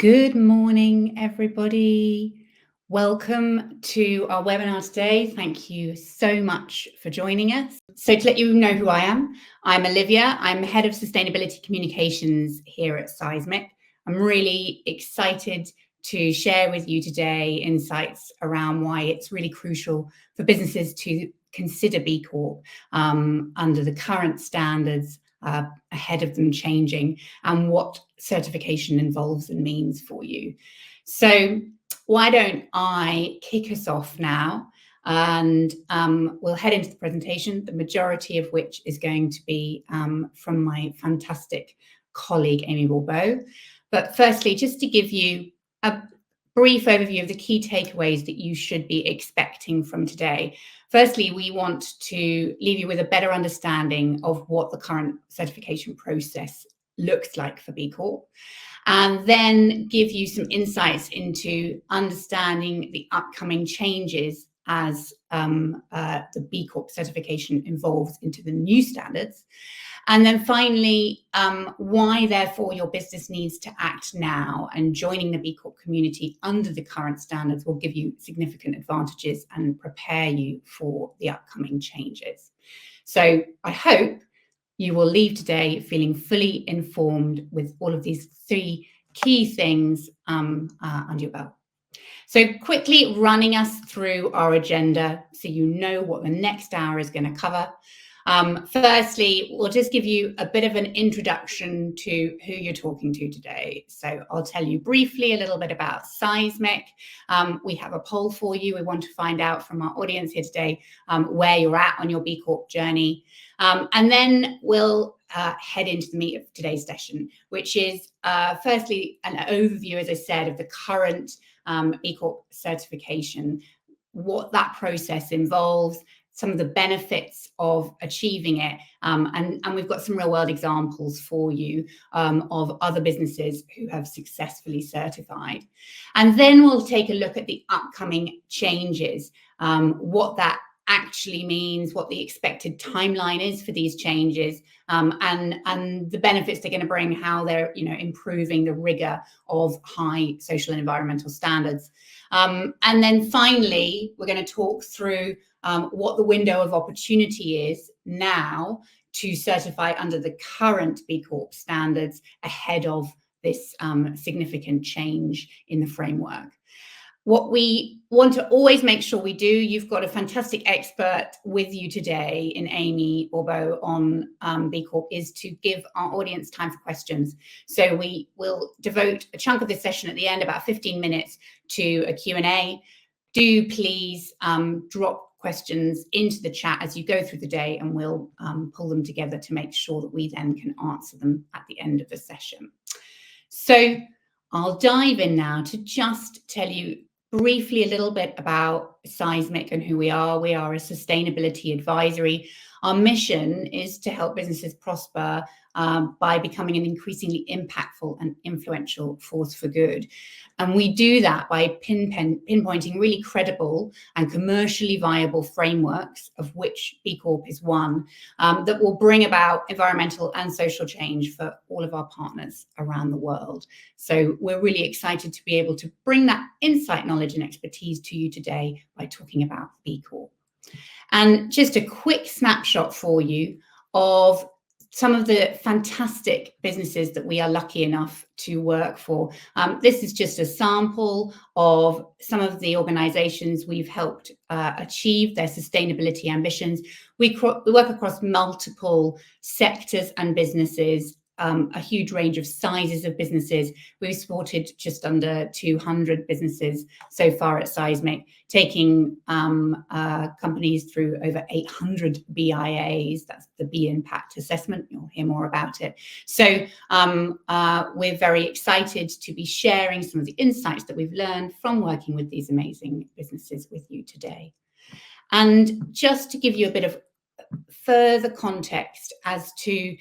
Good morning, everybody. Welcome to our webinar today. Thank you so much for joining us. So to let you know who I am, I'm Olivia. I'm Head of Sustainability Communications here at Seismic. I'm really excited to share with you today insights around why it's really crucial for businesses to consider B Corp under the current standards ahead of them changing, and what certification involves and means for you. So why don't I kick us off now, and we'll head into the presentation, the majority of which is going to be from my fantastic colleague, Amy Bourbeau. But firstly, just to give you a brief overview of the key takeaways that you should be expecting from today. Firstly, we want to leave you with a better understanding of what the current certification process looks like for B Corp, and then give you some insights into understanding the upcoming changes as the B Corp certification evolves into the new standards. And then finally, why therefore your business needs to act now, and joining the B Corp community under the current standards will give you significant advantages and prepare you for the upcoming changes. So I hope you will leave today feeling fully informed with all of these three key things under your belt. So quickly running us through our agenda so you know what the next hour is going to cover. Firstly, we'll just give you a bit of an introduction to who you're talking to today. So I'll tell you briefly a little bit about Seismic. We have a poll for you. We want to find out from our audience here today where you're at on your B Corp journey. And then we'll head into the meat of today's session, which is firstly an overview, as I said, of the current B Corp certification, what that process involves, some of the benefits of achieving it, and we've got some real world examples for you of other businesses who have successfully certified. And then we'll take a look at the upcoming changes, what that actually means, what the expected timeline is for these changes, and the benefits they're going to bring, how they're improving the rigor of high social and environmental standards. And then finally, we're going to talk through what the window of opportunity is now to certify under the current B Corp standards ahead of this significant change in the framework. What we want to always make sure we do, you've got a fantastic expert with you today in Amy Bourbeau on B Corp, is to give our audience time for questions. So we will devote a chunk of this session at the end, about 15 minutes, to a Q&A. Do please drop questions into the chat as you go through the day, and we'll pull them together to make sure that we then can answer them at the end of the session. So I'll dive in now to just tell you briefly a little bit about Seismic and who we are. We are a sustainability advisory. Our mission is to help businesses prosper by becoming an increasingly impactful and influential force for good. And we do that by pinpointing really credible and commercially viable frameworks, of which B Corp is one, that will bring about environmental and social change for all of our partners around the world. So we're really excited to be able to bring that insight, knowledge, and expertise to you today by talking about B Corp. And just a quick snapshot for you of some of the fantastic businesses that we are lucky enough to work for. This is just a sample of some of the organizations we've helped achieve their sustainability ambitions. We work across multiple sectors and businesses, a huge range of sizes of businesses. We've supported just under 200 businesses so far at Seismic, taking companies through over 800 BIAs. That's the B Impact Assessment. You'll hear more about it. So we're very excited to be sharing some of the insights that we've learned from working with these amazing businesses with you today. And just to give you a bit of further context as to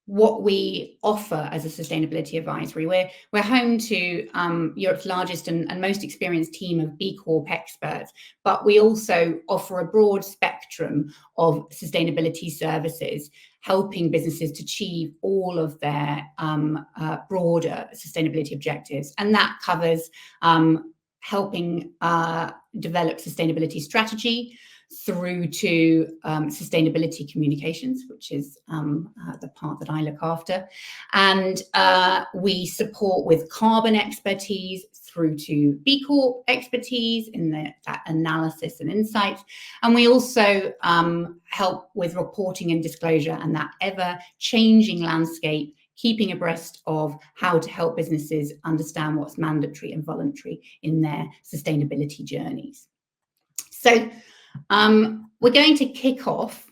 what we offer as a sustainability advisory. We're home to Europe's largest and most experienced team of B Corp experts, but we also offer a broad spectrum of sustainability services, helping businesses to achieve all of their broader sustainability objectives. And that covers helping develop sustainability strategy, through to sustainability communications, which is the part that I look after. And we support with carbon expertise through to B Corp expertise in that analysis and insights. And we also help with reporting and disclosure and that ever-changing landscape, keeping abreast of how to help businesses understand what's mandatory and voluntary in their sustainability journeys. So we're going to kick off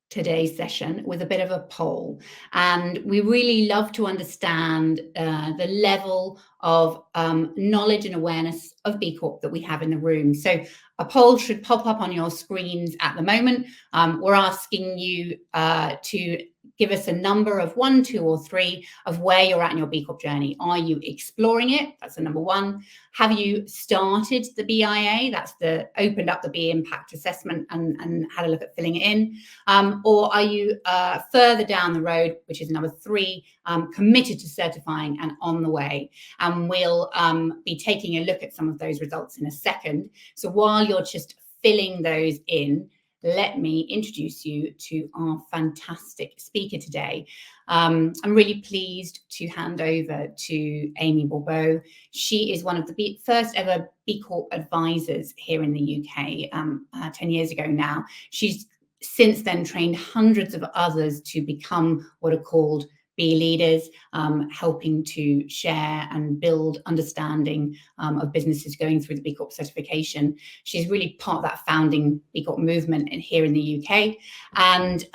today's session with a bit of a poll, and we really love to understand the level of knowledge and awareness of B Corp that we have in the room. So a poll should pop up on your screens at the moment. We're asking you to give us a number of 1, 2, or 3 of where you're at in your B Corp journey. Are you exploring it? That's the number 1. Have you started the BIA? That's opened up the B impact assessment and had a look at filling it in. Or are you further down the road, which is number 3, committed to certifying and on the way? And we'll be taking a look at some of those results in a second. So while you're just filling those in, let me introduce you to our fantastic speaker today. I'm really pleased to hand over to Amy Bourbeau. She is one of the first ever B Corp advisors here in the UK, 10 years ago now. She's since then trained hundreds of others to become what are called B leaders, helping to share and build understanding of businesses going through the B Corp certification. She's really part of that founding B Corp movement here in the UK. And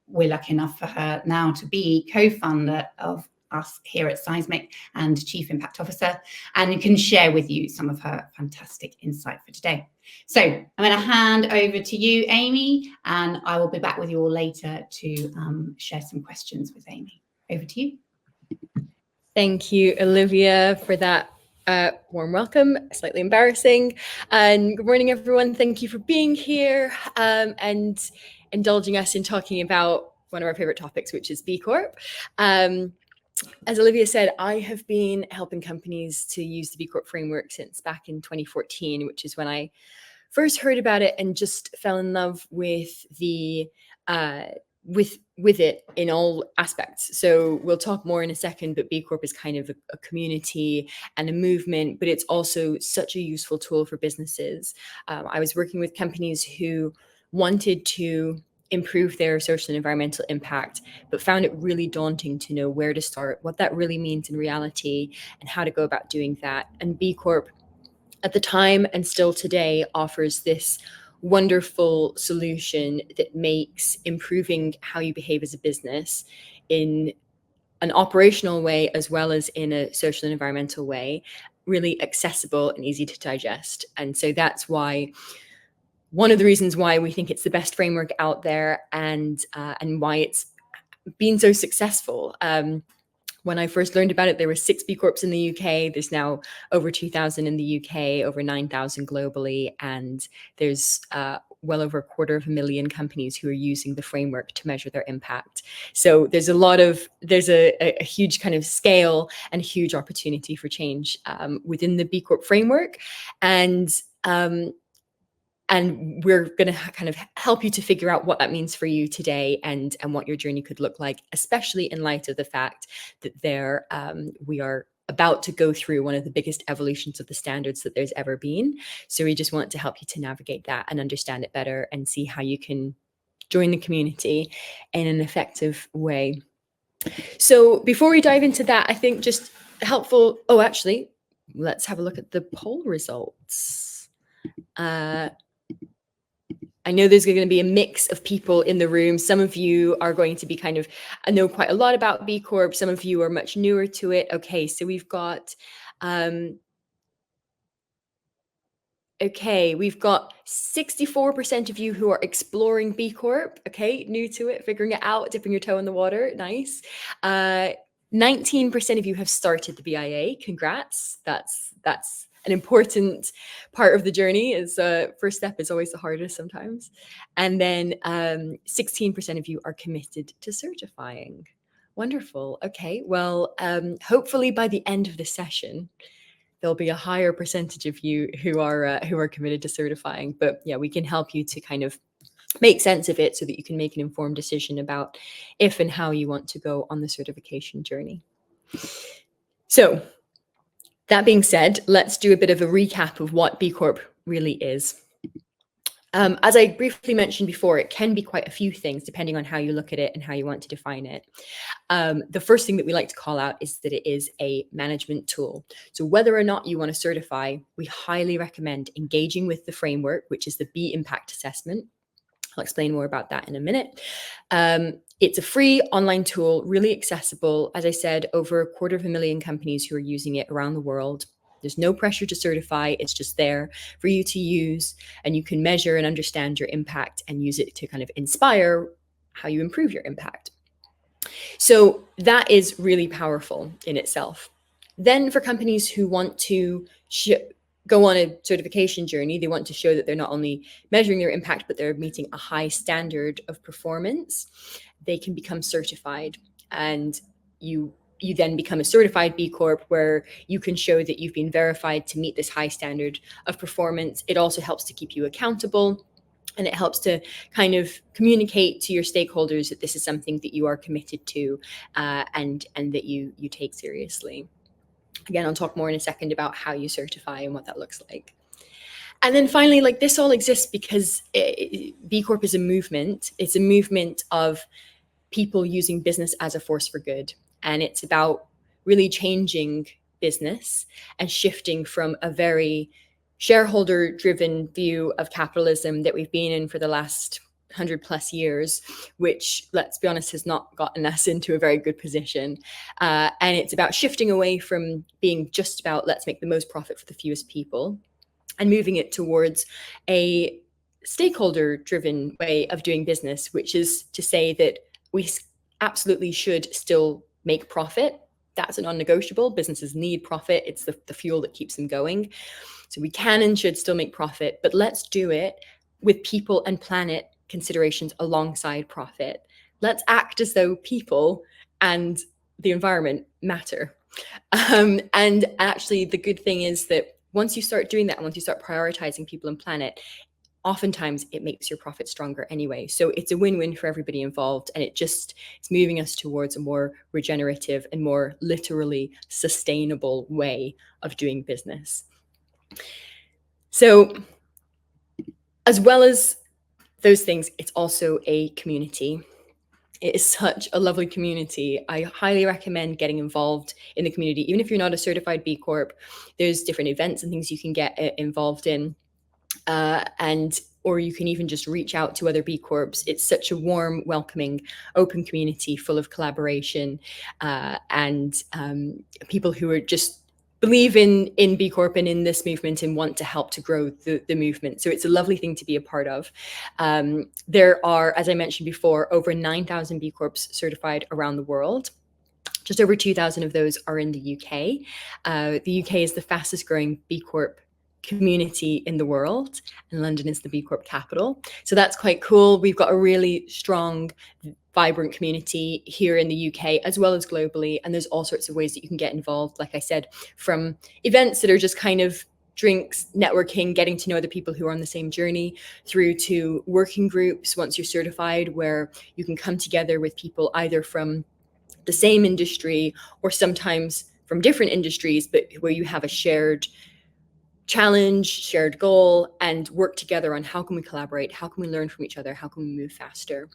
we're lucky enough for her now to be co-founder of us here at Seismic and Chief Impact Officer, and can share with you some of her fantastic insight for today. So I'm going to hand over to you, Amy, and I will be back with you all later to share some questions with Amy. Over to you. Thank you, Olivia, for that warm welcome, slightly embarrassing. And good morning, everyone. Thank you for being here and indulging us in talking about one of our favorite topics, which is B Corp. As Olivia said, I have been helping companies to use the B Corp framework since back in 2014, which is when I first heard about it and just fell in love with the with it in all aspects. So we'll talk more in a second, but B Corp is kind of a community and a movement, but it's also such a useful tool for businesses. I was working with companies who wanted to improve their social and environmental impact, but found it really daunting to know where to start, what that really means in reality, and how to go about doing that. And B Corp at the time and still today offers this wonderful solution that makes improving how you behave as a business in an operational way as well as in a social and environmental way really accessible and easy to digest. And so that's why one of the reasons why we think it's the best framework out there and why it's been so successful. When I first learned about it, there were 6 B Corps in the UK. There's now over 2,000 in the UK, over 9,000 globally, and there's well over 250,000 companies who are using the framework to measure their impact. So there's a huge kind of scale and huge opportunity for change within the B Corp framework, and we're going to kind of help you to figure out what that means for you today and what your journey could look like, especially in light of the fact that we are about to go through one of the biggest evolutions of the standards that there's ever been. So we just want to help you to navigate that and understand it better and see how you can join the community in an effective way. So before we dive into that, I think just helpful. Oh, actually, let's have a look at the poll results. I know there's going to be a mix of people in the room. Some of you are going to be I know quite a lot about B Corp. Some of you are much newer to it. Okay, so we've got Okay, we've got 64% of you who are exploring B Corp. Okay, new to it, figuring it out, dipping your toe in the water. Nice. 19% of you have started the BIA. Congrats. That's an important part of the journey. Is first step is always the hardest sometimes. And then 16% of you are committed to certifying. Wonderful. Okay, well, hopefully by the end of the session, there'll be a higher percentage of you who are committed to certifying. But yeah, we can help you to kind of make sense of it so that you can make an informed decision about if and how you want to go on the certification journey. So that being said, let's do a bit of a recap of what B Corp really is. As I briefly mentioned before, it can be quite a few things depending on how you look at it and how you want to define it. The first thing that we like to call out is that it is a management tool. So whether or not you want to certify, we highly recommend engaging with the framework, which is the B Impact Assessment. I'll explain more about that in a minute. It's a free online tool, really accessible. As I said, over 250,000 companies who are using it around the world. There's no pressure to certify. It's just there for you to use, and you can measure and understand your impact and use it to kind of inspire how you improve your impact. So that is really powerful in itself. Then for companies who want to go on a certification journey, they want to show that they're not only measuring their impact, but they're meeting a high standard of performance. They can become certified, and you then become a certified B Corp, where you can show that you've been verified to meet this high standard of performance. It also helps to keep you accountable, and it helps to kind of communicate to your stakeholders that this is something that you are committed to, and that you take seriously. Again, I'll talk more in a second about how you certify and what that looks like. And then finally, like, this all exists because B Corp is a movement. It's a movement of people using business as a force for good. And it's about really changing business and shifting from a very shareholder-driven view of capitalism that we've been in for the last 100+ years, which, let's be honest, has not gotten us into a very good position. And it's about shifting away from being just about let's make the most profit for the fewest people, and moving it towards a stakeholder-driven way of doing business, which is to say that we absolutely should still make profit. That's a non-negotiable. Businesses need profit. It's the fuel that keeps them going. So we can and should still make profit, but let's do it with people and planet considerations alongside profit. Let's act as though people and the environment matter. And actually, the good thing is that once you start doing that, and once you start prioritizing people and planet, oftentimes it makes your profit stronger anyway. So it's a win-win for everybody involved, and it's moving us towards a more regenerative and more literally sustainable way of doing business. So as well as those things, it's also a community. It is such a lovely community. I highly recommend getting involved in the community. Even if you're not a certified B Corp, there's different events and things you can get involved in. Or you can even just reach out to other B Corps. It's such a warm, welcoming, open community full of collaboration, and people who are just believe in B Corp and in this movement and want to help to grow the movement. So it's a lovely thing to be a part of. There are, as I mentioned before, over 9,000 B Corps certified around the world. Just over 2,000 of those are in the UK. The UK is the fastest growing B Corp community in the world, and London is the B Corp capital. So that's quite cool. We've got a really strong, vibrant community here in the UK as well as globally, and there's all sorts of ways that you can get involved, like I said, from events that are just kind of drinks, networking, getting to know other people who are on the same journey, through to working groups once you're certified, where you can come together with people either from the same industry or sometimes from different industries, but where you have a shared challenge, shared goal, and work together on how can we collaborate, how can we learn from each other, how can we move faster.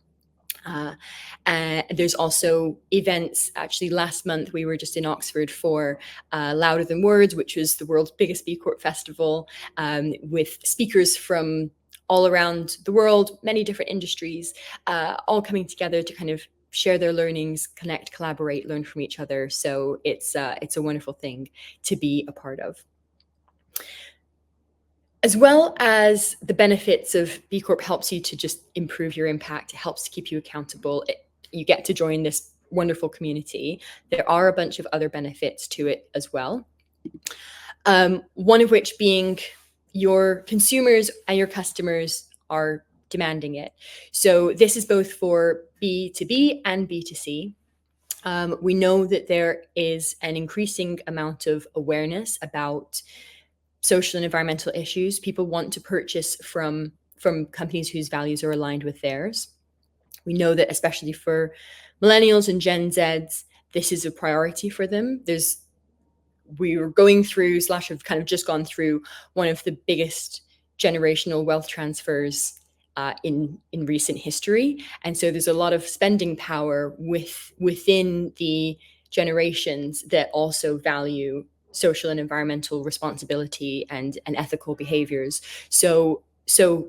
There's also events. Actually, last month we were just in Oxford for Louder Than Words, which was the world's biggest B Corp festival, with speakers from all around the world, many different industries, all coming together to kind of share their learnings, connect, collaborate, learn from each other. So it's a wonderful thing to be a part of. As well as the benefits of B Corp helps you to just improve your impact. It helps to keep you accountable. You get to join this wonderful community. There are a bunch of other benefits to it as well. One of which being your consumers and your customers are demanding it. So this is both for B2B and B2C. We know that there is an increasing amount of awareness about social and environmental issues. People want to purchase from companies whose values are aligned with theirs. We know that especially for millennials and Gen Zs, this is a priority for them. We were going through / have kind of just gone through one of the biggest generational wealth transfers in recent history. And so there's a lot of spending power within the generations that also value social and environmental responsibility and ethical behaviors. So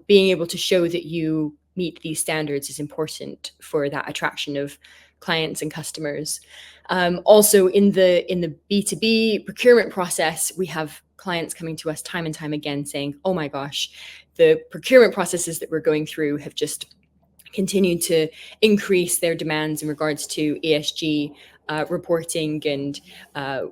being able to show that you meet these standards is important for that attraction of clients and customers. Also in the B2B procurement process, we have clients coming to us time and time again saying, oh my gosh, the procurement processes that we're going through have just continued to increase their demands in regards to ESG reporting, and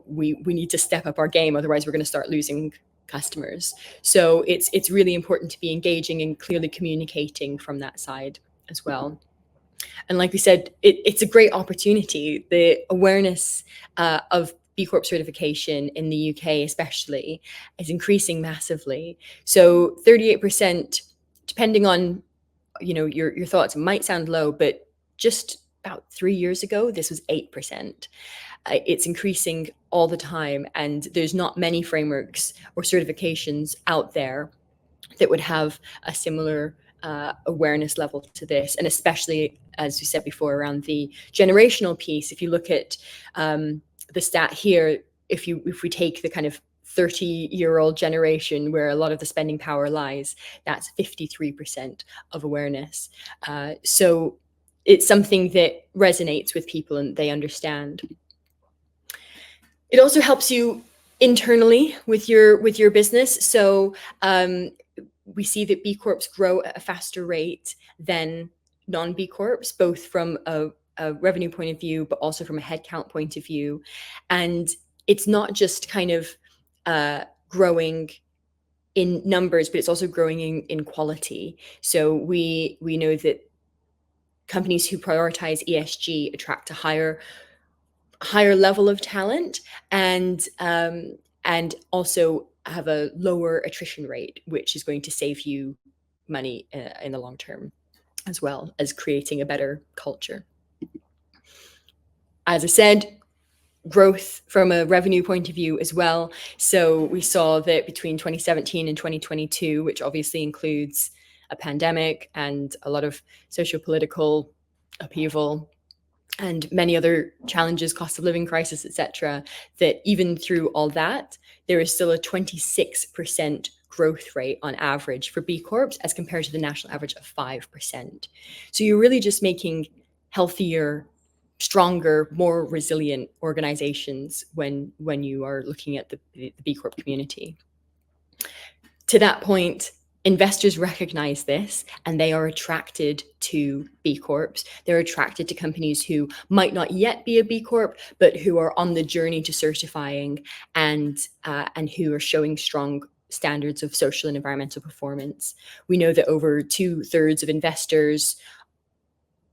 we need to step up our game, otherwise we're going to start losing customers. So it's really important to be engaging and clearly communicating from that side as well. And like we said, it's a great opportunity. The awareness of B Corp certification in the UK especially is increasing massively. So 38%, depending on your thoughts, might sound low, but just about 3 years ago, this was 8%. It's increasing all the time, and there's not many frameworks or certifications out there that would have a similar awareness level to this. And especially, as we said before, around the generational piece. If you look at the stat here, if we take the kind of 30-year-old generation where a lot of the spending power lies, that's 53% of awareness. So it's something that resonates with people and they understand. It also helps you internally with your business. So we see that B Corps grow at a faster rate than non-B Corps, both from a revenue point of view, but also from a headcount point of view. And it's not just kind of growing in numbers, but it's also growing in quality. So we know that companies who prioritize ESG attract a higher level of talent, and also have a lower attrition rate, which is going to save you money in the long term, as well as creating a better culture. As I said, growth from a revenue point of view as well. So we saw that between 2017 and 2022, which obviously includes a pandemic and a lot of socio-political upheaval and many other challenges, cost of living crisis, etc., that even through all that, there is still a 26% growth rate on average for B Corps as compared to the national average of 5%. So you're really just making healthier, stronger, more resilient organizations when you are looking at the B Corp community. To that point, investors recognize this and they are attracted to B Corps. They're attracted to companies who might not yet be a B Corp, but who are on the journey to certifying and who are showing strong standards of social and environmental performance. We know that over 2/3 of investors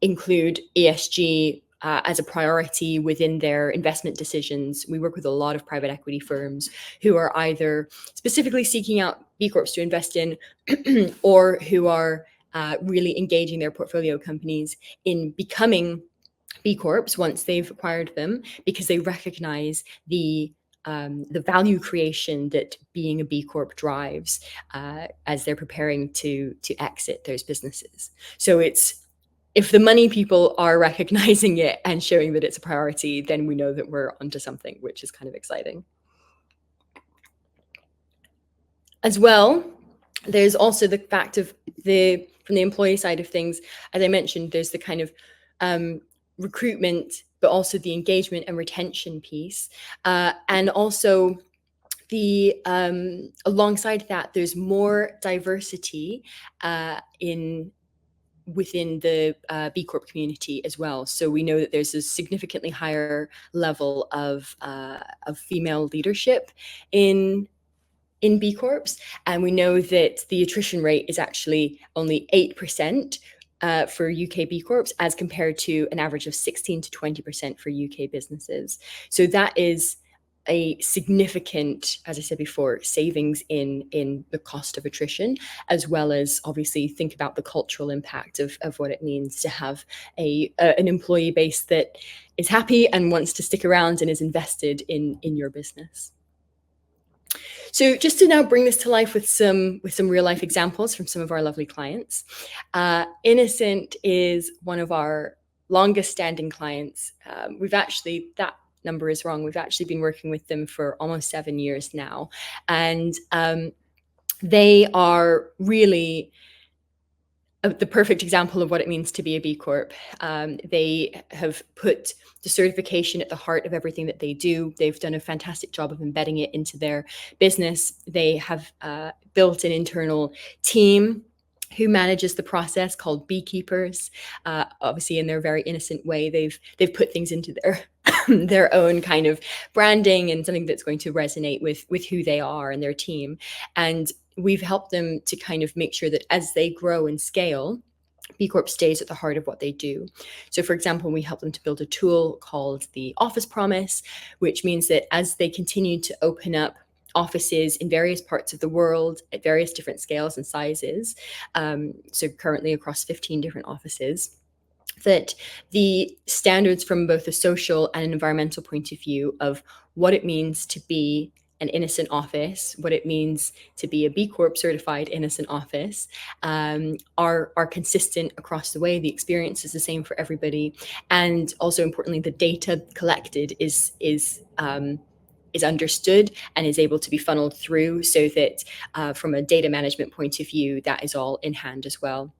include ESG as a priority within their investment decisions. We work with a lot of private equity firms who are either specifically seeking out B Corps to invest in or who are really engaging their portfolio companies in becoming B Corps once they've acquired them, because they recognize the value creation that being a B Corp drives as they're preparing to exit those businesses. So if the money people are recognizing it and showing that it's a priority, then we know that we're onto something, which is kind of exciting. As well, there's also the fact of from the employee side of things, as I mentioned, there's the kind of recruitment, but also the engagement and retention piece. And also alongside that, there's more diversity within the B Corp community as well. So we know that there's a significantly higher level of female leadership in B Corps, and we know that the attrition rate is actually only 8% for UK B Corps, as compared to an average of 16 to 20% for UK businesses. So that is a significant, as I said before, savings in the cost of attrition, as well as obviously think about the cultural impact of what it means to have an employee base that is happy and wants to stick around and is invested in your business. So just to now bring this to life with some real life examples from some of our lovely clients. Innocent is one of our longest standing clients. That number is wrong. We've actually been working with them for almost 7 years now. And they are really the perfect example of what it means to be a B Corp. They have put the certification at the heart of everything that they do. They've done a fantastic job of embedding it into their business. They have built an internal team who manages the process, called beekeepers. Obviously, in their very innocent way, they've put things into their own kind of branding and something that's going to resonate with who they are and their team. And we've helped them to kind of make sure that as they grow and scale, B Corp stays at the heart of what they do. So for example, we help them to build a tool called the Office Promise, which means that as they continue to open up offices in various parts of the world at various different scales and sizes, so currently across 15 different offices, that the standards from both a social and an environmental point of view of what it means to be an innocent office, what it means to be a B Corp certified innocent office, are consistent across the way. The experience is the same for everybody, and also importantly, the data collected is understood and is able to be funneled through, so that from a data management point of view, that is all in hand as well.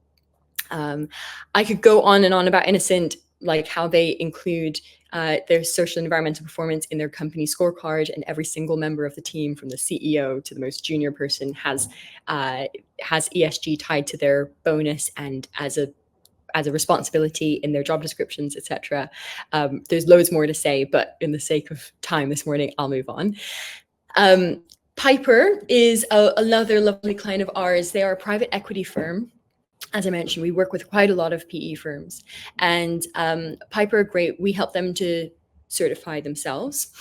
I could go on and on about Innocent, like how they include their social and environmental performance in their company scorecard, and every single member of the team, from the CEO to the most junior person, has ESG tied to their bonus and as a responsibility in their job descriptions, etc. There's loads more to say, but in the sake of time this morning, I'll move on. Piper is another lovely client of ours. They are a private equity firm. As I mentioned, we work with quite a lot of PE firms, and Piper are great. We help them to certify themselves,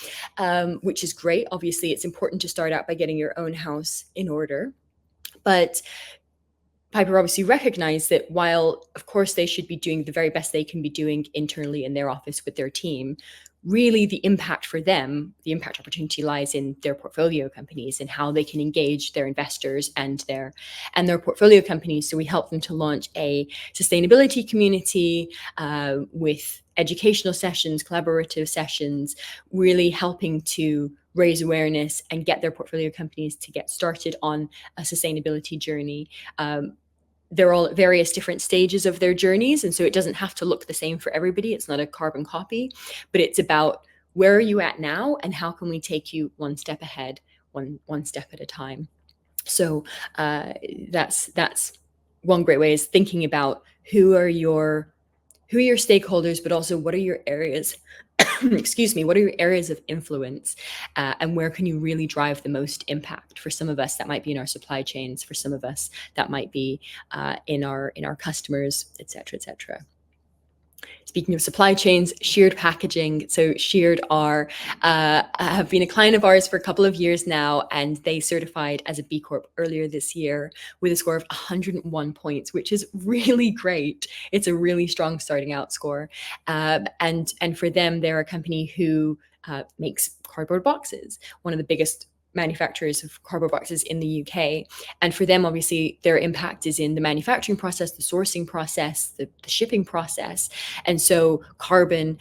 which is great. Obviously, it's important to start out by getting your own house in order, but Piper obviously recognized that while, of course, they should be doing the very best they can be doing internally in their office with their team, really the impact for them, the impact opportunity lies in their portfolio companies and how they can engage their investors and their portfolio companies. So we help them to launch a sustainability community with educational sessions, collaborative sessions, really helping to raise awareness and get their portfolio companies to get started on a sustainability journey. They're all at various different stages of their journeys, and so it doesn't have to look the same for everybody. It's not a carbon copy, but it's about where are you at now and how can we take you one step ahead, one step at a time. So that's one great way, is thinking about who are your stakeholders, but also what are your areas excuse me, what are your areas of influence, and where can you really drive the most impact? For some of us, that might be in our supply chains. For some of us, that might be in our customers, et cetera, et cetera. Speaking of supply chains, Sheared Packaging. So Sheared have been a client of ours for a couple of years now, and they certified as a B Corp earlier this year with a score of 101 points, which is really great. It's a really strong starting out score. And for them, they're a company who makes cardboard boxes, one of the biggest manufacturers of cardboard boxes in the UK. And for them, obviously, their impact is in the manufacturing process, the sourcing process, the shipping process. And so carbon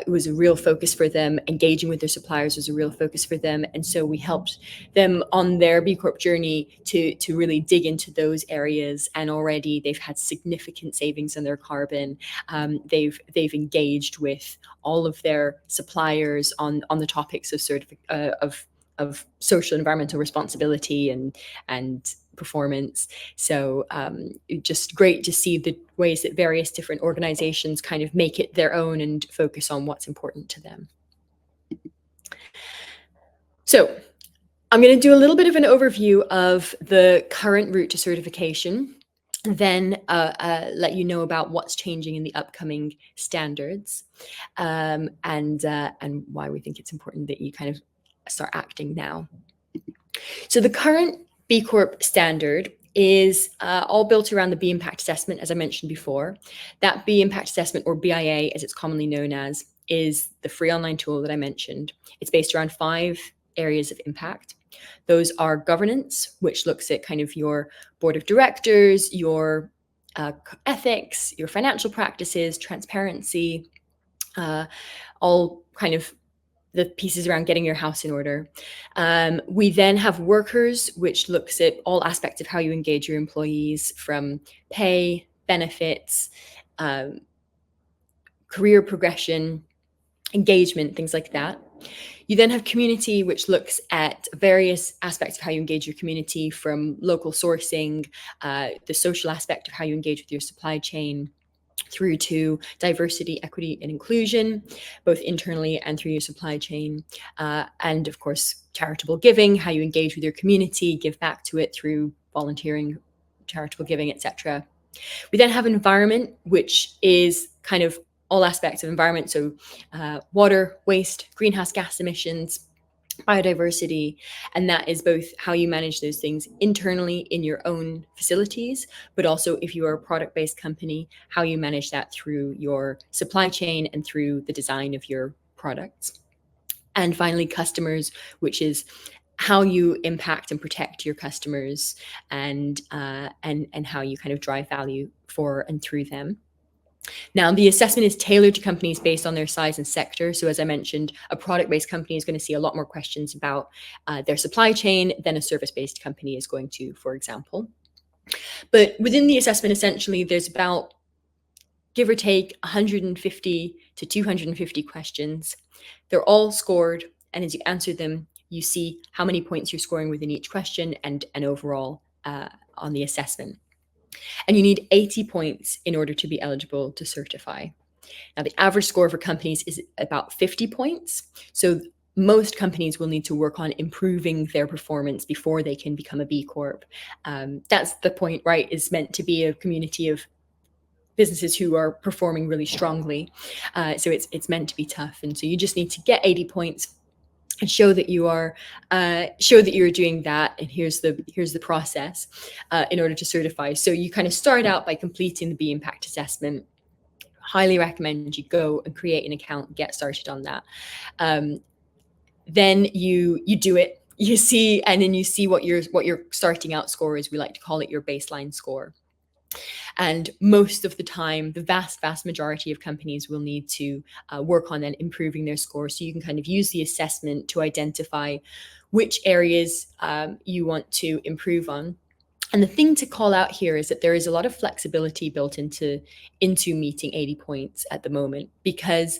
was a real focus for them. Engaging with their suppliers was a real focus for them. And so we helped them on their B Corp journey to really dig into those areas. And already they've had significant savings on their carbon. They've engaged with all of their suppliers on the topics of social environmental responsibility and performance. So just great to see the ways that various different organizations kind of make it their own and focus on what's important to them. So I'm going to do a little bit of an overview of the current route to certification, then let you know about what's changing in the upcoming standards, and why we think it's important that you kind of start acting now. So the current B Corp standard is all built around the B Impact Assessment, as I mentioned before. That B Impact Assessment, or BIA as it's commonly known as, is the free online tool that I mentioned. It's based around 5 areas of impact. Those are governance, which looks at kind of your board of directors, your ethics, your financial practices, transparency, all kind of the pieces around getting your house in order. We then have workers, which looks at all aspects of how you engage your employees, from pay, benefits, career progression, engagement, things like that. You then have community, which looks at various aspects of how you engage your community, from local sourcing, the social aspect of how you engage with your supply chain, through to diversity, equity, and inclusion, both internally and through your supply chain. And of course, charitable giving, how you engage with your community, give back to it through volunteering, charitable giving, etc. We then have environment, which is kind of all aspects of environment. So water, waste, greenhouse gas emissions, biodiversity, and that is both how you manage those things internally in your own facilities, but also if you are a product-based company, how you manage that through your supply chain and through the design of your products. And finally, customers, which is how you impact and protect your customers, and how you kind of drive value for and through them. Now, the assessment is tailored to companies based on their size and sector. So as I mentioned, a product-based company is going to see a lot more questions about their supply chain than a service-based company is going to, for example. But within the assessment, essentially, there's about, give or take, 150 to 250 questions. They're all scored, and as you answer them, you see how many points you're scoring within each question and overall on the assessment. And you need 80 points in order to be eligible to certify. Now, the average score for companies is about 50 points. So most companies will need to work on improving their performance before they can become a B Corp. That's the point, right? Is meant to be a community of businesses who are performing really strongly. So it's meant to be tough. And so you just need to get 80 points and show that you are doing that. And here's the process in order to certify. So you kind of start out by completing the B Impact Assessment. Highly recommend you go and create an account, get started on that. Then you do it. You see, and then you see what your starting out score is. We like to call it your baseline score. And most of the time, the vast majority of companies will need to work on then improving their score. So you can kind of use the assessment to identify which areas you want to improve on. And the thing to call out here is that there is a lot of flexibility built into meeting 80 points at the moment, because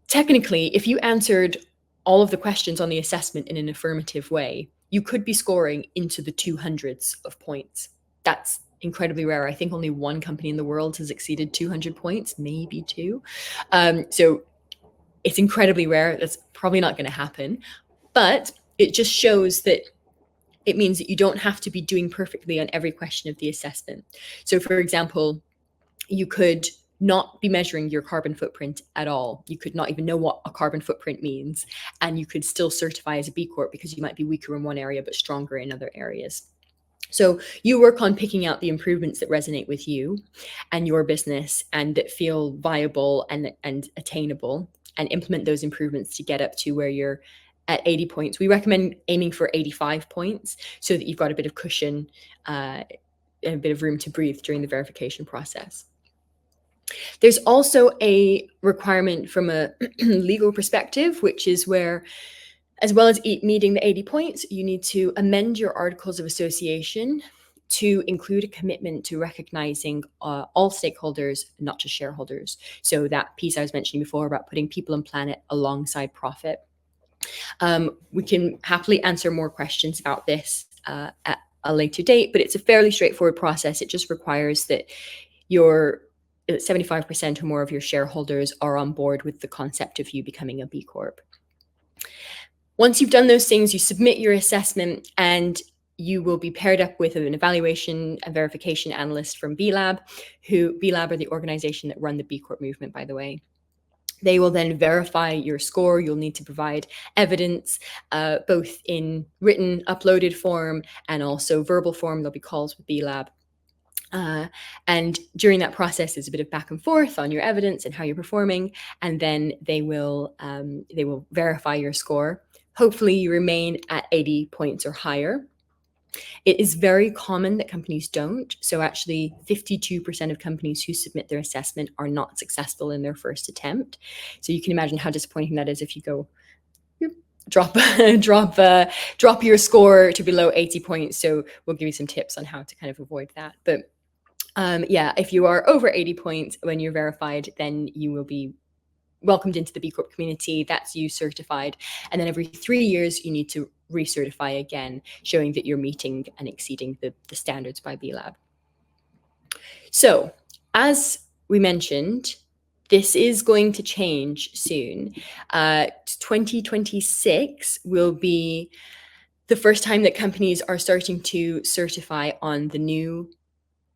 technically, if you answered all of the questions on the assessment in an affirmative way, you could be scoring into the 200s of points. That's incredibly rare. I think only one company in the world has exceeded 200 points, maybe 2. So it's incredibly rare. That's probably not going to happen. But it just shows that it means that you don't have to be doing perfectly on every question of the assessment. So for example, you could not be measuring your carbon footprint at all. You could not even know what a carbon footprint means, and you could still certify as a B Corp because you might be weaker in one area but stronger in other areas. So you work on picking out the improvements that resonate with you and your business and that feel viable and attainable, and implement those improvements to get up to where you're at 80 points. We recommend aiming for 85 points so that you've got a bit of cushion and a bit of room to breathe during the verification process. There's also a requirement from a legal perspective, which is where, as well as meeting the 80 points, you need to amend your articles of association to include a commitment to recognizing all stakeholders, not just shareholders. So that piece I was mentioning before about putting people and planet alongside profit. We can happily answer more questions about this at a later date, but it's a fairly straightforward process. It just requires that your 75% or more of your shareholders are on board with the concept of you becoming a B Corp. Once you've done those things, you submit your assessment and you will be paired up with an evaluation and verification analyst from B-Lab, who B-Lab are the organization that run the B Corp movement, by the way. They will then verify your score. You'll need to provide evidence, both in written, uploaded form and also verbal form. There'll be calls with B-Lab. And during that process, there's a bit of back and forth on your evidence and how you're performing. And then they will verify your score. Hopefully you remain at 80 points or higher. It is very common that companies don't. So actually 52% of companies who submit their assessment are not successful in their first attempt. So you can imagine how disappointing that is if you go drop your score to below 80 points. So we'll give you some tips on how to kind of avoid that. But yeah, if you are over 80 points when you're verified, then you will be welcomed into the B Corp community. That's you certified. And then every 3 years, you need to recertify again, showing that you're meeting and exceeding the standards by B-Lab. So as we mentioned, this is going to change soon. 2026 will be the first time that companies are starting to certify on the new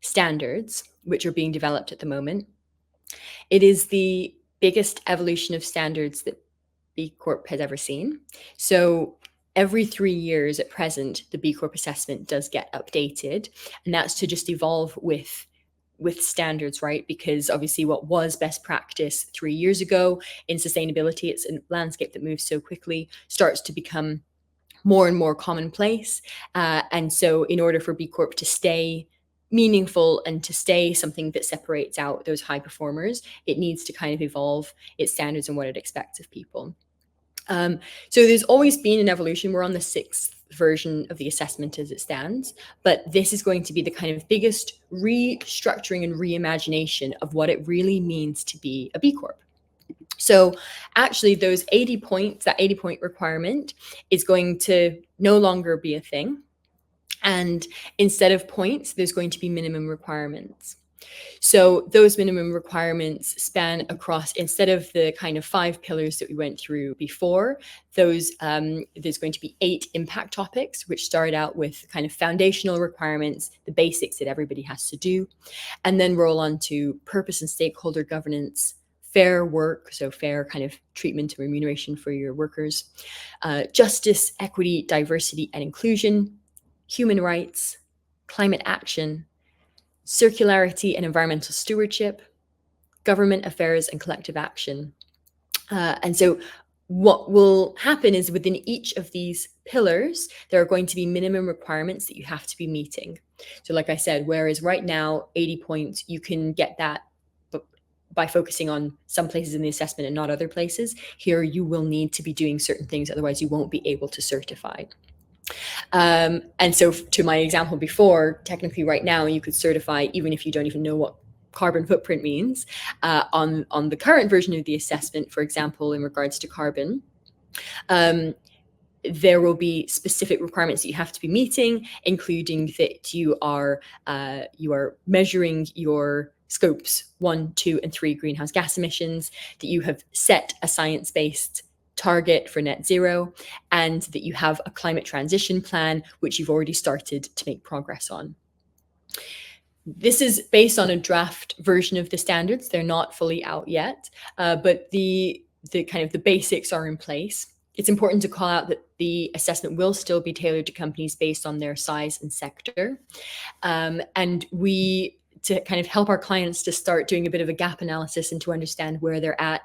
standards, which are being developed at the moment. It is the biggest evolution of standards that B Corp has ever seen. So every 3 years at present, the B Corp assessment does get updated, and that's to just evolve with standards, right? Because obviously what was best practice 3 years ago in sustainability, it's a landscape that moves so quickly, starts to become more and more commonplace. And so in order for B Corp to stay meaningful and to stay something that separates out those high performers, it needs to kind of evolve its standards and what it expects of people. So there's always been an evolution. We're on the 6th version of the assessment as it stands, but this is going to be the kind of biggest restructuring and reimagination of what it really means to be a B Corp. So actually those 80 points, that 80 point requirement is going to no longer be a thing. And instead of points, there's going to be minimum requirements. So those minimum requirements span across, instead of the kind of 5 pillars that we went through before, there's going to be 8 impact topics, which start out with kind of foundational requirements, the basics that everybody has to do, and then roll on to purpose and stakeholder governance, fair work, so fair kind of treatment and remuneration for your workers, justice, equity, diversity, and inclusion, human rights, climate action, circularity and environmental stewardship, government affairs and collective action. And so what will happen is within each of these pillars, there are going to be minimum requirements that you have to be meeting. So like I said, whereas right now, 80 points, you can get that by focusing on some places in the assessment and not other places. Here, you will need to be doing certain things, otherwise you won't be able to certify. And so to my example before, technically right now you could certify even if you don't even know what carbon footprint means. On the current version of the assessment, for example, in regards to carbon, there will be specific requirements that you have to be meeting, including that you are measuring your scopes 1, 2, and 3 greenhouse gas emissions, that you have set a science-based target for net zero, and that you have a climate transition plan, which you've already started to make progress on. This is based on a draft version of the standards. They're not fully out yet, but the kind of the basics are in place. It's important to call out that the assessment will still be tailored to companies based on their size and sector. And to kind of help our clients to start doing a bit of a gap analysis and to understand where they're at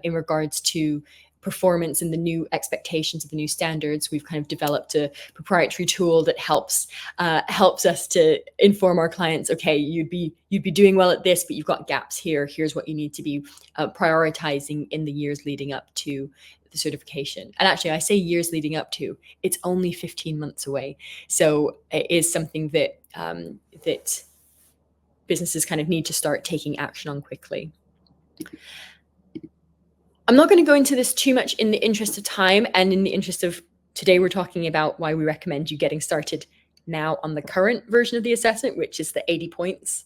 in regards to performance and the new expectations of the new standards, we've kind of developed a proprietary tool that helps us to inform our clients, okay, you'd be doing well at this, but you've got gaps here. Here's what you need to be prioritizing in the years leading up to the certification. And actually, I say years leading up to, it's only 15 months away. So it is something that that businesses kind of need to start taking action on quickly. I'm not going to go into this too much in the interest of time, and in the interest of today, we're talking about why we recommend you getting started now on the current version of the assessment, which is the 80 points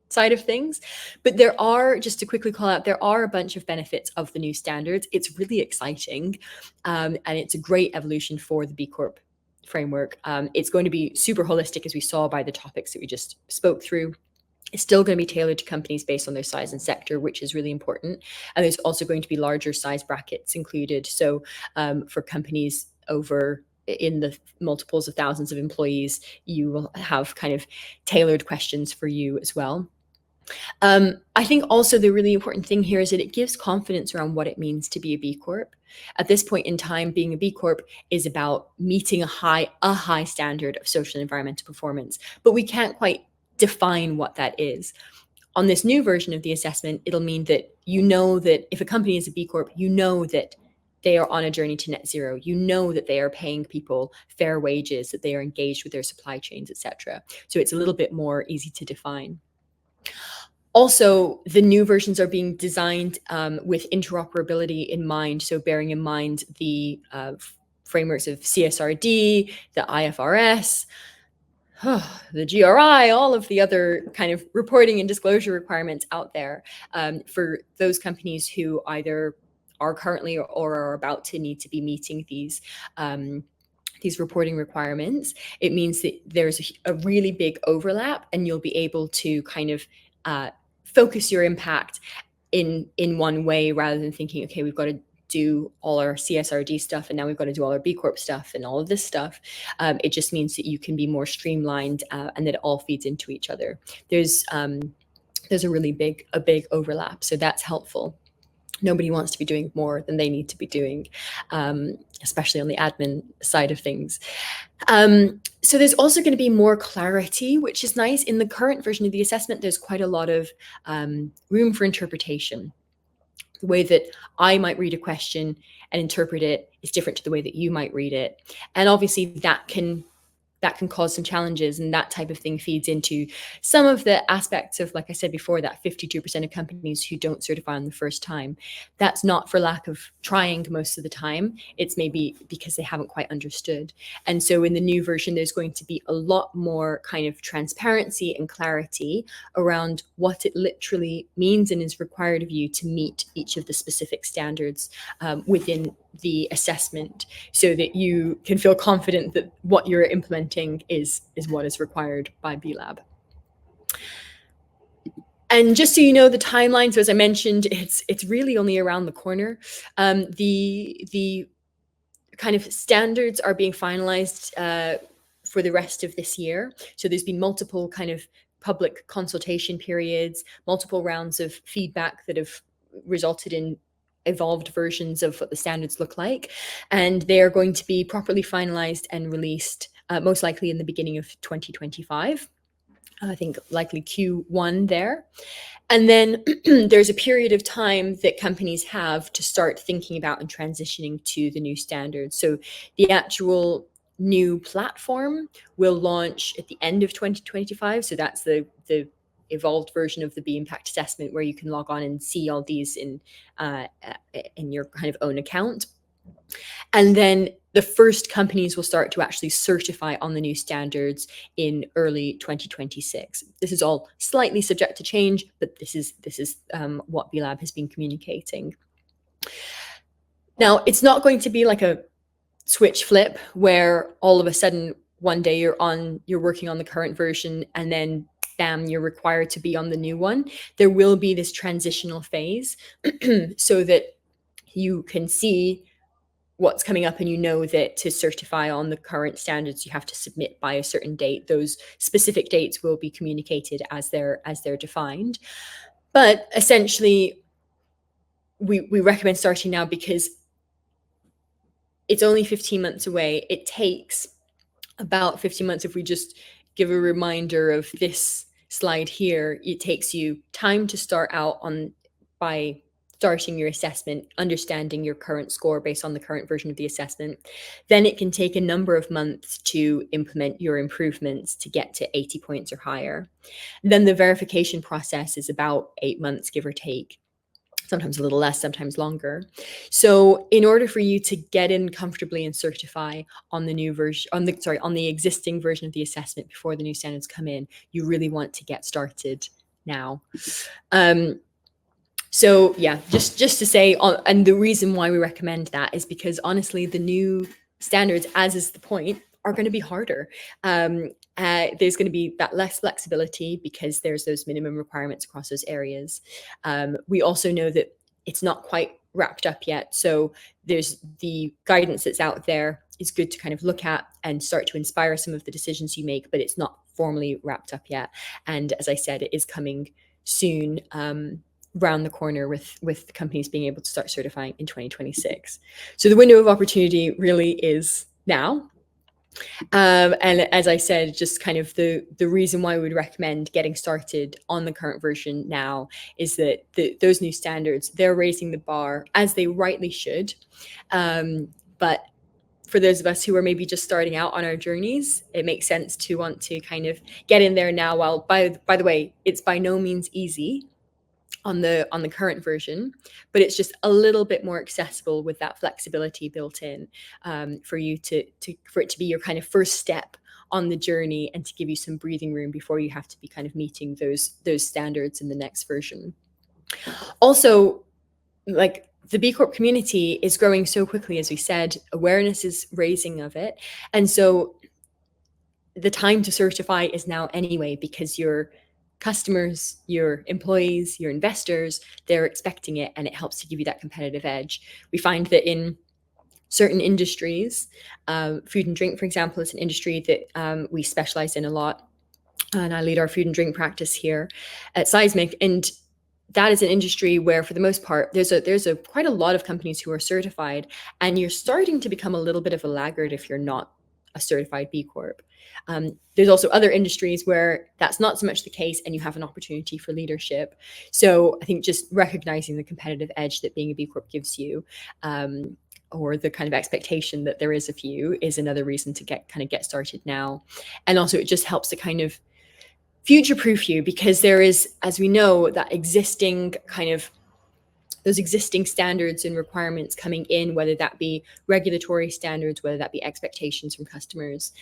side of things. But there are, just to quickly call out, there are a bunch of benefits of the new standards. It's really exciting, and it's a great evolution for the B Corp framework. It's going to be super holistic, as we saw by the topics that we just spoke through. It's still going to be tailored to companies based on their size and sector, which is really important. And there's also going to be larger size brackets included. So for companies over in the multiples of thousands of employees, you will have kind of tailored questions for you as well. I think also the really important thing here is that it gives confidence around what it means to be a B Corp. At this point in time, being a B Corp is about meeting a high standard of social and environmental performance, but we can't quite define what that is. On this new version of the assessment, it'll mean that you know that if a company is a B Corp, you know that they are on a journey to net zero. You know that they are paying people fair wages, that they are engaged with their supply chains, etc. So it's a little bit more easy to define. Also, the new versions are being designed with interoperability in mind. So bearing in mind the frameworks of CSRD, the IFRS, the GRI, all of the other kind of reporting and disclosure requirements out there for those companies who either are currently or are about to need to be meeting these reporting requirements. It means that there's a really big overlap, and you'll be able to kind of focus your impact in one way, rather than thinking, okay, we've got to do all our CSRD stuff and now we've got to do all our B Corp stuff and all of this stuff. It just means that you can be more streamlined and that it all feeds into each other. There's a really big overlap, so that's helpful. Nobody wants to be doing more than they need to be doing, especially on the admin side of things. So there's also going to be more clarity, which is nice. In the current version of the assessment, there's quite a lot of room for interpretation. The way that I might read a question and interpret it is different to the way that you might read it. And obviously that can cause some challenges, and that type of thing feeds into some of the aspects of, like I said before, that 52% of companies who don't certify on the first time. That's not for lack of trying most of the time. It's maybe because they haven't quite understood. And so in the new version, there's going to be a lot more kind of transparency and clarity around what it literally means and is required of you to meet each of the specific standards within the assessment, so that you can feel confident that what you're implementing is what is required by B-Lab. And just so you know, the timeline, so as I mentioned, it's really only around the corner. The kind of standards are being finalized for the rest of this year. So there's been multiple kind of public consultation periods, multiple rounds of feedback that have resulted in evolved versions of what the standards look like, and they are going to be properly finalized and released most likely in the beginning of 2025. I think likely Q1 there. And then there's a period of time that companies have to start thinking about and transitioning to the new standards. So the actual new platform will launch at the end of 2025. So that's the evolved version of the B Impact Assessment, where you can log on and see all these in your kind of own account. And then the first companies will start to actually certify on the new standards in early 2026. This is all slightly subject to change, but this is what B-Lab has been communicating. Now, it's not going to be like a switch flip where all of a sudden one day you're working on the current version and then bam, you're required to be on the new one. There will be this transitional phase so that you can see what's coming up, and you know that to certify on the current standards, you have to submit by a certain date. Those specific dates will be communicated as they're defined. But essentially, we recommend starting now because it's only 15 months away. It takes about 15 months. If we just give a reminder of this slide here, it takes you time to start out by starting your assessment, understanding your current score based on the current version of the assessment. Then it can take a number of months to implement your improvements to get to 80 points or higher. Then the verification process is about 8 months, give or take. sometimes a little less, sometimes longer. So in order for you to get in comfortably and certify on the new version, on the existing version of the assessment before the new standards come in, you really want to get started now. So yeah, just to say, and the reason why we recommend that is because honestly, the new standards, as is the point, are going to be harder. There's going to be that less flexibility because there's those minimum requirements across those areas. We also know that it's not quite wrapped up yet. So there's the guidance that's out there is good to kind of look at and start to inspire some of the decisions you make, but it's not formally wrapped up yet. And as I said, it is coming soon, round the corner with companies being able to start certifying in 2026. So the window of opportunity really is now. And as I said, just kind of the reason why we would recommend getting started on the current version now is that those new standards, they're raising the bar, as they rightly should. But for those of us who are maybe just starting out on our journeys, it makes sense to want to kind of get in there now. While by the way, it's by no means easy on the current version, but it's just a little bit more accessible with that flexibility built in, for you for it to be your kind of first step on the journey and to give you some breathing room before you have to be kind of meeting those standards in the next version. Also, like, the B Corp community is growing so quickly, as we said, awareness is raising of it, and so the time to certify is now anyway, because your customers, your employees, your investors, they're expecting it, and it helps to give you that competitive edge. We find that in certain industries, food and drink, for example, is an industry that we specialize in a lot, and I lead our food and drink practice here at Seismic. And that is an industry where, for the most part, there's quite a lot of companies who are certified, and you're starting to become a little bit of a laggard if you're not a certified B Corp. There's also other industries where that's not so much the case, and you have an opportunity for leadership. So I think just recognizing the competitive edge that being a B Corp gives you, or the kind of expectation that there is of you, is another reason to get started now. And also, it just helps to kind of future-proof you, because there is, as we know, that existing kind of those existing standards and requirements coming in, whether that be regulatory standards, whether that be expectations from customers,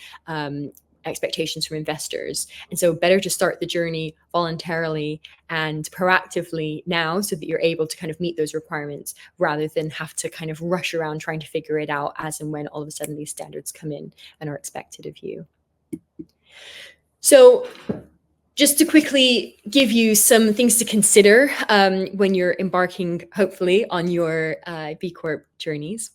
expectations from investors. And so better to start the journey voluntarily and proactively now, so that you're able to kind of meet those requirements, rather than have to kind of rush around trying to figure it out as and when all of a sudden these standards come in and are expected of you. So just to quickly give you some things to consider when you're embarking, hopefully, on your B Corp journeys.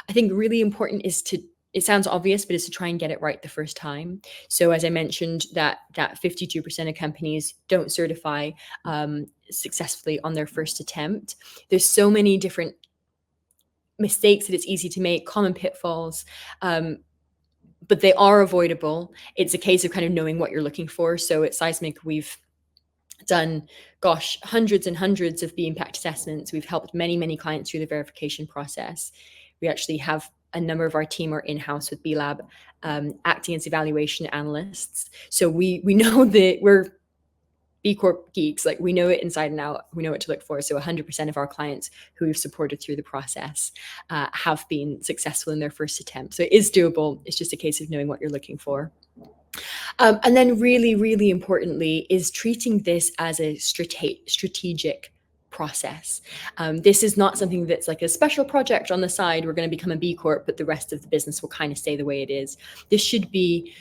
I think really important is to, it sounds obvious, but is to try and get it right the first time. So as I mentioned, that 52% of companies don't certify successfully on their first attempt. There's so many different mistakes that it's easy to make, common pitfalls, but they are avoidable. It's a case of kind of knowing what you're looking for. So at Seismic, we've done, hundreds and hundreds of B impact assessments. We've helped many, many clients through the verification process. We actually have a number of our team are in-house with B Lab, acting as evaluation analysts. So we know that we're B Corp geeks, like we know it inside and out, we know what to look for. So 100% of our clients who we've supported through the process have been successful in their first attempt. So it is doable. It's just a case of knowing what you're looking for. And then really, really importantly is treating this as a strategic process. This is not something that's like a special project on the side. We're going to become a B Corp, but the rest of the business will kind of stay the way it is. This should be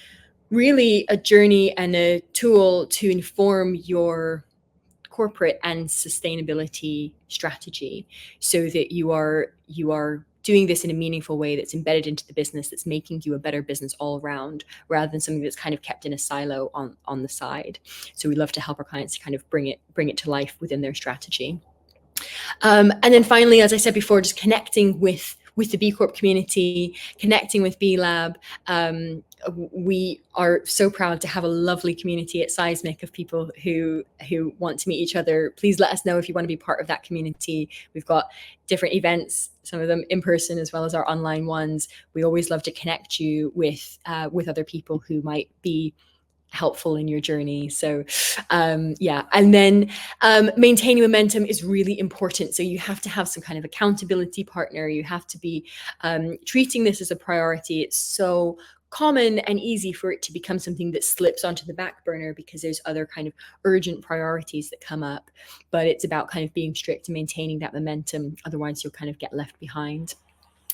really a journey and a tool to inform your corporate and sustainability strategy, so that you are doing this in a meaningful way that's embedded into the business, that's making you a better business all around, rather than something that's kind of kept in a silo on the side. So we love to help our clients to kind of bring it to life within their strategy. And then finally, as I said before, just connecting with the B Corp community, connecting with B Lab. We are so proud to have a lovely community at Seismic of people who want to meet each other. Please let us know if you want to be part of that community. We've got different events, some of them in person as well as our online ones. We always love to connect you with other people who might be helpful in your journey. So yeah, and then maintaining momentum is really important. So you have to have some kind of accountability partner. You have to be treating this as a priority. It's so common and easy for it to become something that slips onto the back burner because there's other kind of urgent priorities that come up. But it's about kind of being strict and maintaining that momentum. Otherwise you'll kind of get left behind,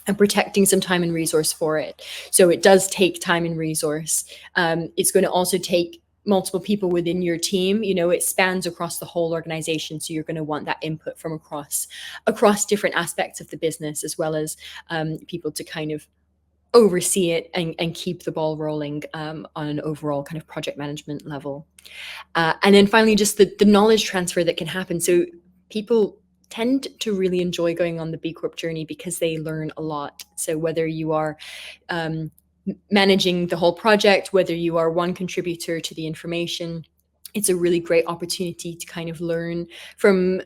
and protecting some time and resource for it. So it does take time and resource. It's going to also take multiple people within your team. You know, it spans across the whole organization. So you're going to want that input from across different aspects of the business, as well as people to kind of oversee it and keep the ball rolling on an overall kind of project management level. And then finally, just the knowledge transfer that can happen. So people tend to really enjoy going on the B Corp journey because they learn a lot. So whether you are managing the whole project, whether you are one contributor to the information, it's a really great opportunity to kind of learn from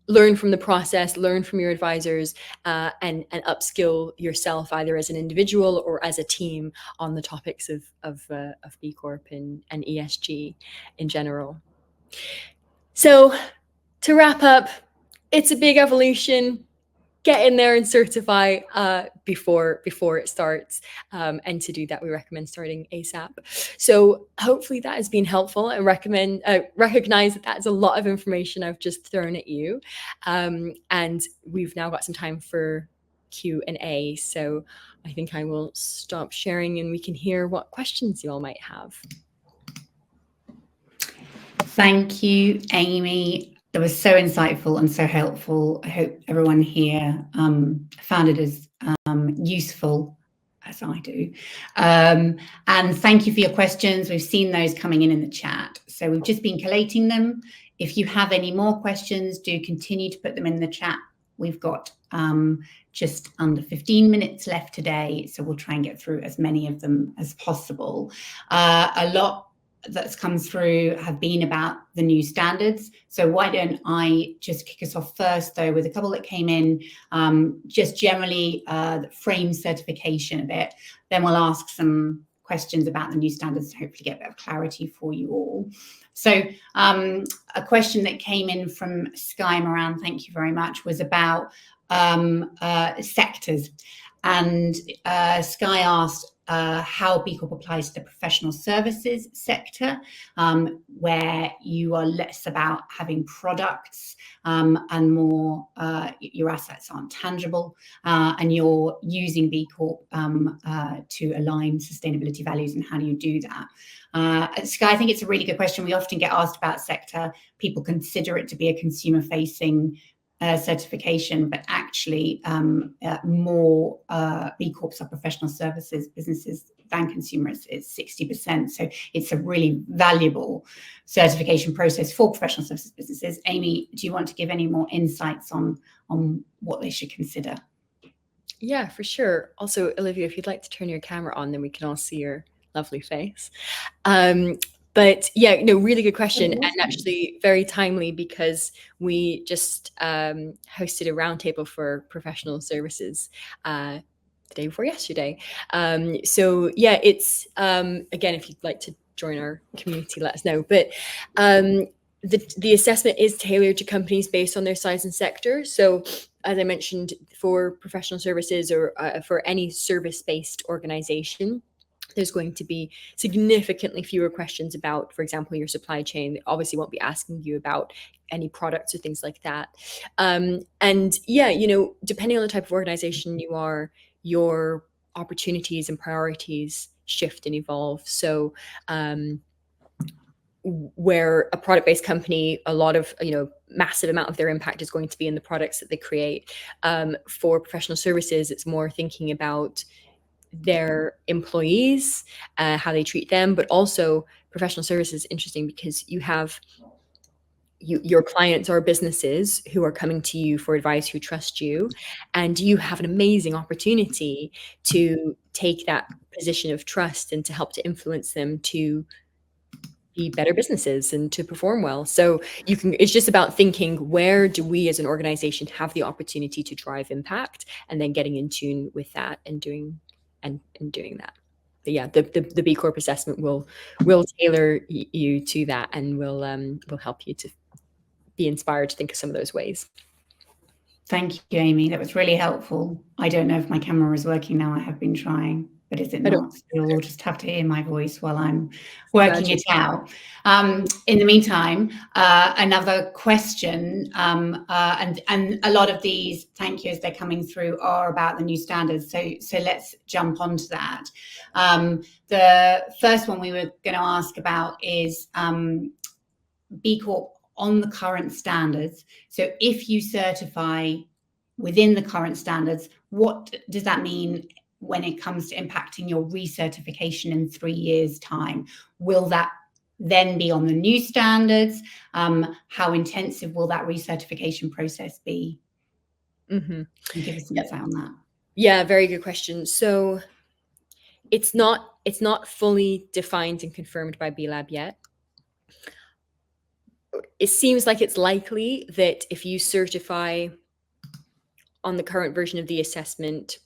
the process, learn from your advisors, and upskill yourself either as an individual or as a team on the topics of B Corp and ESG in general. So to wrap up, it's a big evolution. Get in there and certify before it starts. And to do that, we recommend starting ASAP. So hopefully that has been helpful. I recognize that that's a lot of information I've just thrown at you. And we've now got some time for Q&A. So I think I will stop sharing and we can hear what questions you all might have. Thank you, Amy. That was so insightful and so helpful. I hope everyone here found it as useful as I do. And thank you for your questions. We've seen those coming in the chat. So we've just been collating them. If you have any more questions, do continue to put them in the chat. We've got just under 15 minutes left today, so we'll try and get through as many of them as possible. A lot that's come through have been about the new standards. So why don't I just kick us off first, though, with a couple that came in, just generally the frame certification a bit. Then we'll ask some questions about the new standards to hopefully get a bit of clarity for you all. So a question that came in from Sky Moran, thank you very much, was about sectors. And Sky asked, how B Corp applies to the professional services sector, where you are less about having products and more your assets aren't tangible, and you're using B Corp to align sustainability values, and how do you do that? Sky, I think it's a really good question. We often get asked about sector. People consider it to be a consumer-facing certification, but actually more B Corps are professional services businesses than consumers. It's 60%. So it's a really valuable certification process for professional services businesses. Amy, do you want to give any more insights on what they should consider? Yeah, for sure. Also, Olivia, if you'd like to turn your camera on, then we can all see your lovely face. But yeah, no, really good question, and actually very timely, because we just hosted a roundtable for professional services the day before yesterday. So yeah, it's again, if you'd like to join our community, let us know. But the assessment is tailored to companies based on their size and sector. So as I mentioned, for professional services or for any service-based organization, there's going to be significantly fewer questions about, for example, your supply chain. They obviously won't be asking you about any products or things like that. And yeah, you know, depending on the type of organization you are, your opportunities and priorities shift and evolve. So where a product-based company, a lot of, you know, massive amount of their impact is going to be in the products that they create. For professional services, it's more thinking about their employees, how they treat them, but also professional services is interesting because you have your clients are businesses who are coming to you for advice, who trust you, and you have an amazing opportunity to take that position of trust and to help to influence them to be better businesses and to perform well. So it's just about thinking, where do we as an organization have the opportunity to drive impact, and then getting in tune with that and doing that. the B Corp assessment will tailor you to that, and will help you to be inspired to think of some of those ways. Thank you, Amy. That was really helpful. I don't know if my camera is working now. I have been trying, but is it not? So you'll just have to hear my voice while I'm working it out. In the meantime, another question, and a lot of these thank yous they're coming through are about the new standards. So let's jump onto that. The first one we were going to ask about is B Corp on the current standards. So if you certify within the current standards, what does that mean when it comes to impacting your recertification in 3 years' time? Will that then be on the new standards? How intensive will that recertification process be? Can you give us some insight on that? Yeah, very good question. So it's not fully defined and confirmed by B-Lab yet. It seems like it's likely that if you certify on the current version of the assessment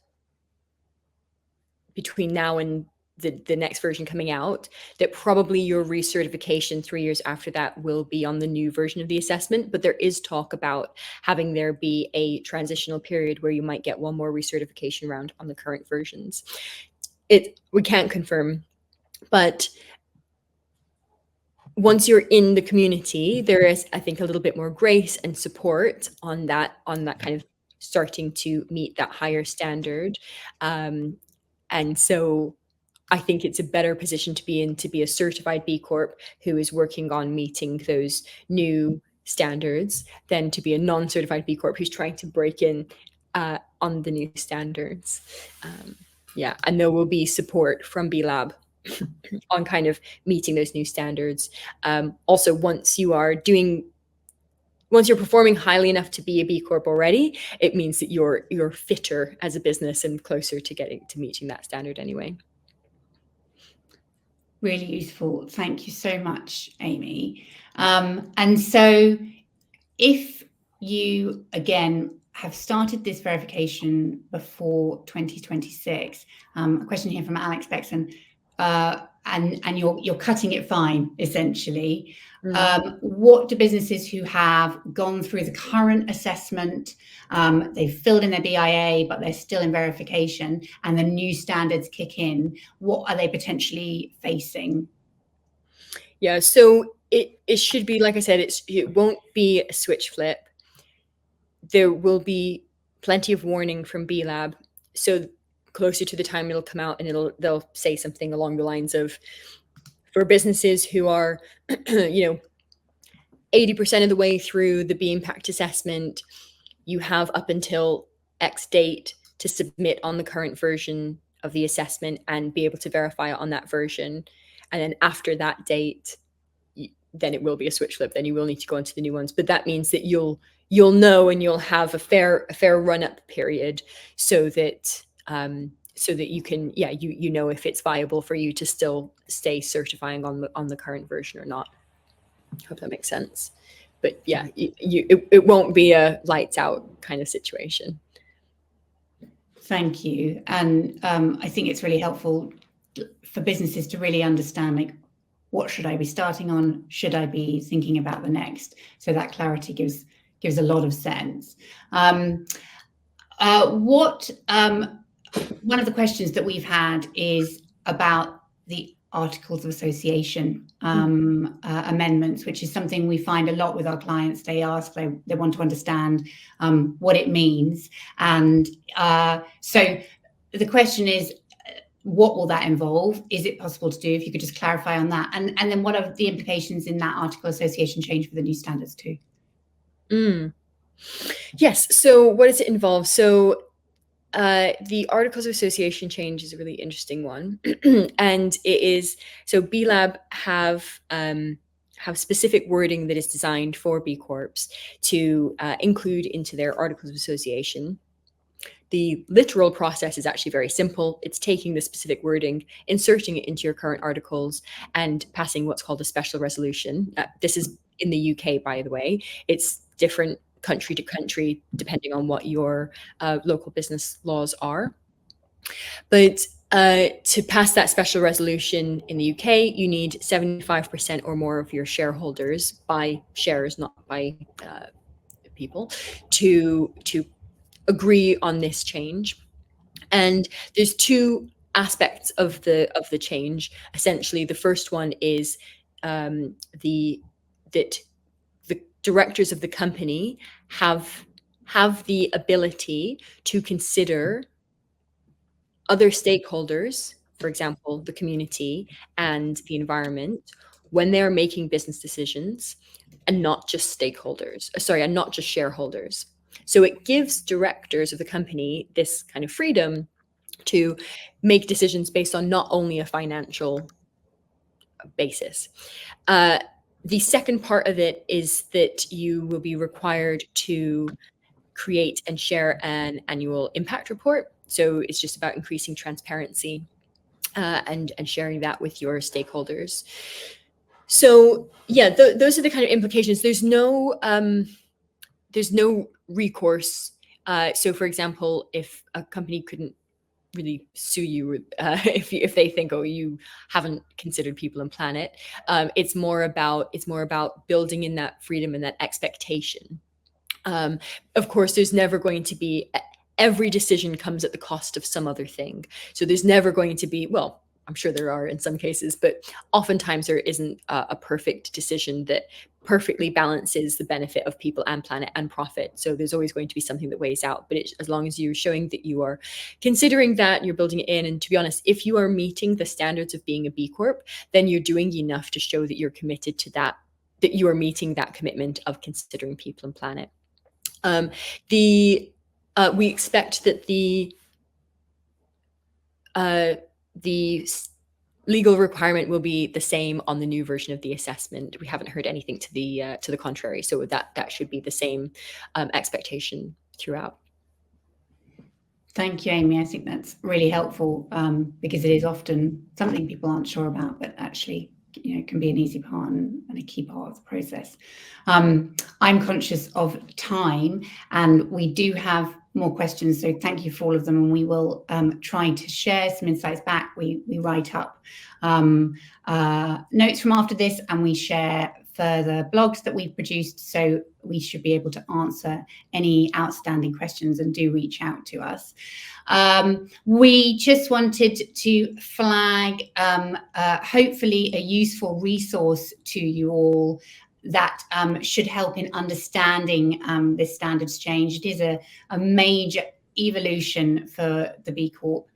between now and the next version coming out, that probably your recertification 3 years after that will be on the new version of the assessment. But there is talk about having there be a transitional period where you might get one more recertification round on the current versions. We can't confirm, but once you're in the community, there is, I think, a little bit more grace and support on that kind of starting to meet that higher standard. And so I think it's a better position to be in, to be a certified B Corp who is working on meeting those new standards, than to be a non-certified B Corp who's trying to break in on the new standards. And there will be support from B-Lab on kind of meeting those new standards. Also, once you're performing highly enough to be a B Corp already, it means that you're fitter as a business and closer to meeting that standard anyway. Really useful. Thank you so much, Amy. And so if you, again, have started this verification before 2026, a question here from Alex Bexon, and you're cutting it fine, essentially. What do businesses who have gone through the current assessment, they've filled in their BIA, but they're still in verification, and the new standards kick in, what are they potentially facing? Yeah, so it should be, like I said, it won't be a switch flip. There will be plenty of warning from B-Lab. So closer to the time it'll come out, and they'll say something along the lines of, for businesses who are 80% of the way through the B Impact assessment, you have up until X date to submit on the current version of the assessment and be able to verify it on that version. And then after that date, then it will be a switch flip. Then you will need to go into the new ones. But that means that you'll know, and you'll have a fair run-up period, so that you can, you know if it's viable for you to still stay certifying on the current version or not. I hope that makes sense. But yeah, it won't be a lights out kind of situation. Thank you. And I think it's really helpful for businesses to really understand, like, what should I be starting on? Should I be thinking about the next? So that clarity gives a lot of sense. One of the questions that we've had is about the Articles of Association amendments, which is something we find a lot with our clients. They ask, they want to understand what it means. And so the question is, what will that involve? Is it possible to do? If you could just clarify on that. And then what are the implications in that Article Association change for the new standards too? Yes. So what does it involve? So the Articles of Association change is a really interesting one. And it is, so B-Lab have specific wording that is designed for B Corps to include into their Articles of Association. The literal process is actually very simple. It's taking the specific wording, inserting it into your current articles, and passing what's called a special resolution. This is in the UK, by the way. It's different country to country, depending on what your local business laws are. But To pass that special resolution in the UK, you need 75% or more of your shareholders, by shares, not by people, to agree on this change. And there's two aspects of the change. Essentially, the first one is that the directors of the company have the ability to consider other stakeholders, for example, the community and the environment, when they're making business decisions, and not just shareholders. So it gives directors of the company this kind of freedom to make decisions based on not only a financial basis. The second part of it is that you will be required to create and share an annual impact report. So it's just about increasing transparency and sharing that with your stakeholders. So yeah, those are the kind of implications. There's no recourse. So for example, if a company couldn't really sue you if they think, oh, you haven't considered people and planet, it's more about building in that freedom and that expectation. Of course, there's never going to be, every decision comes at the cost of some other thing. So there's never going to be, well, I'm sure there are in some cases, but oftentimes there isn't a perfect decision that perfectly balances the benefit of people and planet and profit. So there's always going to be something that weighs out. But as long as you're showing that you are considering that, you're building it in. And to be honest, if you are meeting the standards of being a B Corp, then you're doing enough to show that you're committed to that you are meeting that commitment of considering people and planet. We expect that the legal requirement will be the same on the new version of the assessment. We haven't heard anything to the contrary, so that should be the same expectation throughout. Thank you, Amy. I think that's really helpful because it is often something people aren't sure about, but actually, can be an easy part and a key part of the process. I'm conscious of time, and we do have more questions, so thank you for all of them, and we will try to share some insights back. We write up notes from after this, and we share further blogs that we've produced, so we should be able to answer any outstanding questions, and do reach out to us. We just wanted to flag hopefully a useful resource to you all that should help in understanding this standards change. It is a major evolution for the B Corp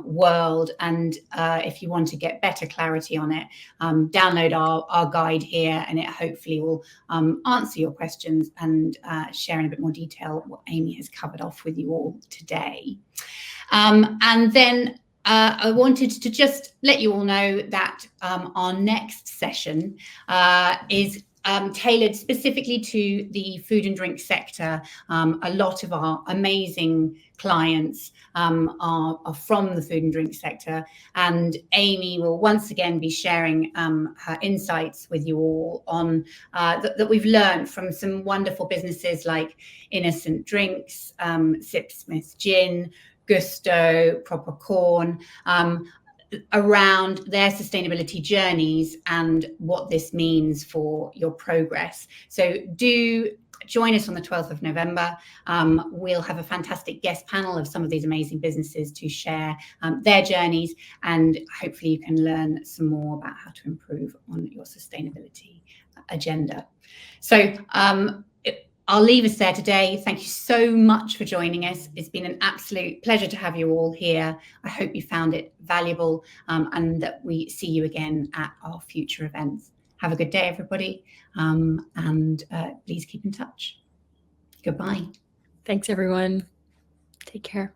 world, and if you want to get better clarity on it, download our guide here, and it hopefully will answer your questions and share in a bit more detail what Amy has covered off with you all today. And then I wanted to just let you all know that our next session is tailored specifically to the food and drink sector. A lot of our amazing clients are from the food and drink sector, and Amy will once again be sharing her insights with you all on that we've learned from some wonderful businesses like Innocent Drinks, Sipsmith Gin, Gusto, Proper Corn, around their sustainability journeys and what this means for your progress. So do join us on the 12th of November. We'll have a fantastic guest panel of some of these amazing businesses to share their journeys, and hopefully you can learn some more about how to improve on your sustainability agenda. So I'll leave us there today. Thank you so much for joining us. It's been an absolute pleasure to have you all here. I hope you found it valuable, and that we see you again at our future events. Have a good day, everybody, and please keep in touch. Goodbye. Thanks, everyone. Take care.